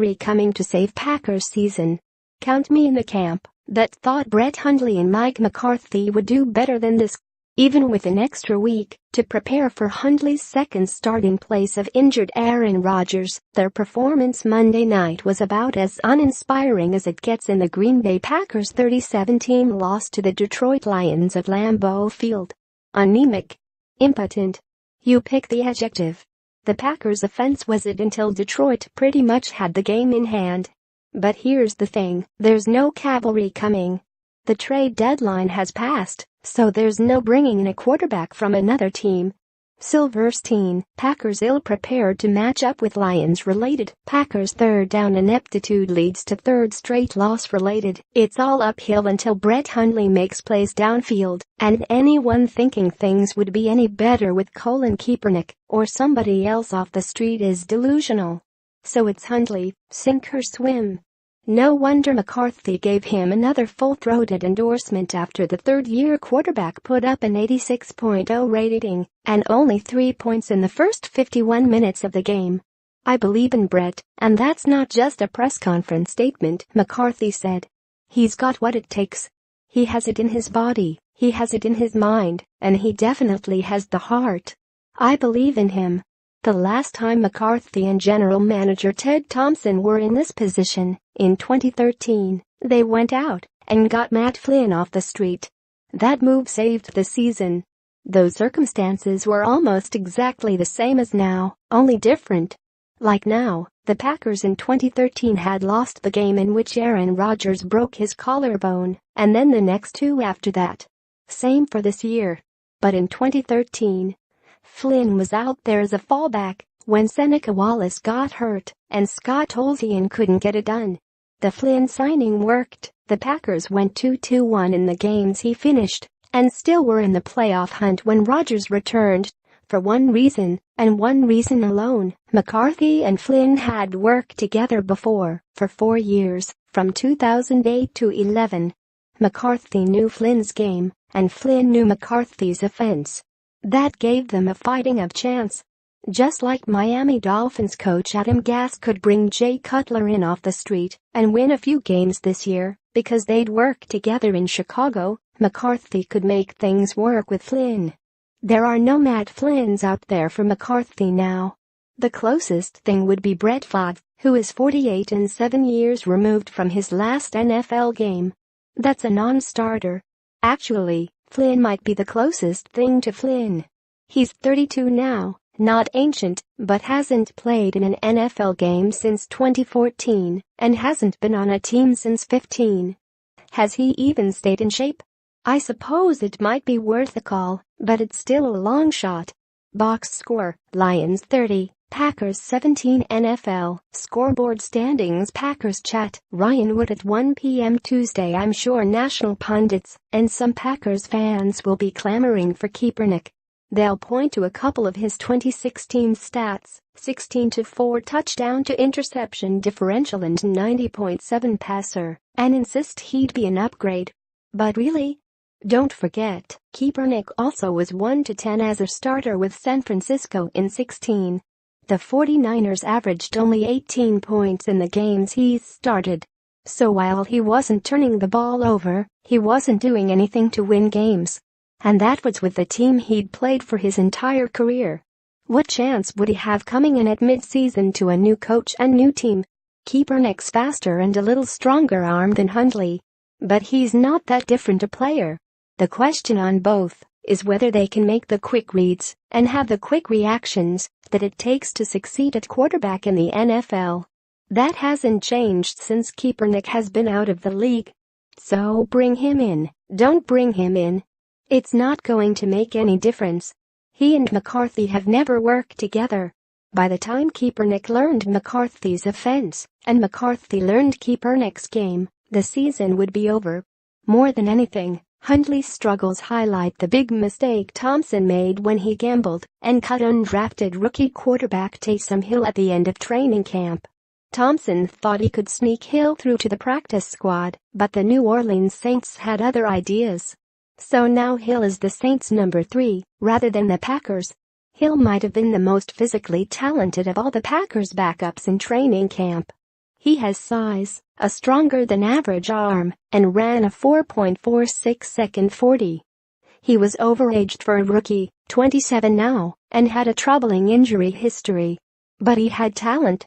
cavalry coming to save Packers season. Count me in the camp that thought Brett Hundley and Mike McCarthy would do better than this. Even with an extra week to prepare for Hundley's second start in place of injured Aaron Rodgers, their performance Monday night was about as uninspiring as it gets in the Green Bay Packers' 30-17 loss to the Detroit Lions at Lambeau Field. Anemic. Impotent. You pick the adjective. The Packers' offense was it until Detroit pretty much had the game in hand. But here's the thing, there's no cavalry coming. The trade deadline has passed, so there's no bringing in a quarterback from another team. Silverstein, Packers ill-prepared to match up with Lions-related. Packers third down ineptitude leads to third straight loss-related. It's all uphill until Brett Hundley makes plays downfield, and anyone thinking things would be any better with Colin Kaepernick or somebody else off the street is delusional. So it's Hundley, sink or swim. No wonder McCarthy gave him another full-throated endorsement after the third-year quarterback put up an 86.0 rating and only 3 points in the first 51 minutes of the game. I believe in Brett, and that's not just a press conference statement, McCarthy said. He's got what it takes. He has it in his body, he has it in his mind, and he definitely has the heart. I believe in him. The last time McCarthy and general manager Ted Thompson were in this position, in 2013, they went out and got Matt Flynn off the street. That move saved the season. Those circumstances were almost exactly the same as now, only different. Like now, the Packers in 2013 had lost the game in which Aaron Rodgers broke his collarbone, and then the next two after that. Same for this year. But in 2013, Flynn was out there as a fallback when Seneca Wallace got hurt and Scott Tolzien couldn't get it done. The Flynn signing worked. The Packers went 2-1 in the games he finished and still were in the playoff hunt when Rodgers returned. For one reason, and one reason alone, McCarthy and Flynn had worked together before, for 4 years, from 2008 to 11. McCarthy knew Flynn's game, and Flynn knew McCarthy's offense. That gave them a fighting chance. Just like Miami Dolphins coach Adam Gase could bring Jay Cutler in off the street and win a few games this year because they'd worked together in Chicago, McCarthy could make things work with Flynn. There are no Matt Flynns out there for McCarthy now. The closest thing would be Brett Favre, who is 48 and 7 years removed from his last NFL game. That's a non-starter. Actually, Flynn might be the closest thing to Flynn. He's 32 now, not ancient, but hasn't played in an NFL game since 2014 and hasn't been on a team since 15. Has he even stayed in shape? I suppose it might be worth a call, but it's still a long shot. Box score, Lions 30, Packers 17. NFL scoreboard standings. Packers chat, Ryan Wood at 1 p.m. Tuesday. I'm sure national pundits and some Packers fans will be clamoring for Kaepernick. They'll point to a couple of his 2016 stats, 16-4 touchdown to interception differential and 90.7 passer, and insist he'd be an upgrade. But really? Don't forget, Kaepernick also was 1-10 as a starter with San Francisco in 16. The 49ers averaged only 18 points in the games he started. So while he wasn't turning the ball over, he wasn't doing anything to win games. And that was with the team he'd played for his entire career. What chance would he have coming in at mid-season to a new coach and new team? Kaepernick's faster and a little stronger arm than Hundley. But he's not that different a player. The question on both is whether they can make the quick reads and have the quick reactions that it takes to succeed at quarterback in the NFL. That hasn't changed since Kaepernick has been out of the league. So bring him in, don't bring him in. It's not going to make any difference. He and McCarthy have never worked together. By the time Kaepernick learned McCarthy's offense and McCarthy learned Kaepernick's game, the season would be over. More than anything, Hundley's struggles highlight the big mistake Thompson made when he gambled and cut undrafted rookie quarterback Taysom Hill at the end of training camp. Thompson thought he could sneak Hill through to the practice squad, but the New Orleans Saints had other ideas. So now Hill is the Saints' number 3, rather than the Packers. Hill might have been the most physically talented of all the Packers' backups in training camp. He has size, a stronger than average arm, and ran a 4.46 second 40. He was overaged for a rookie, 27 now, and had a troubling injury history. But he had talent,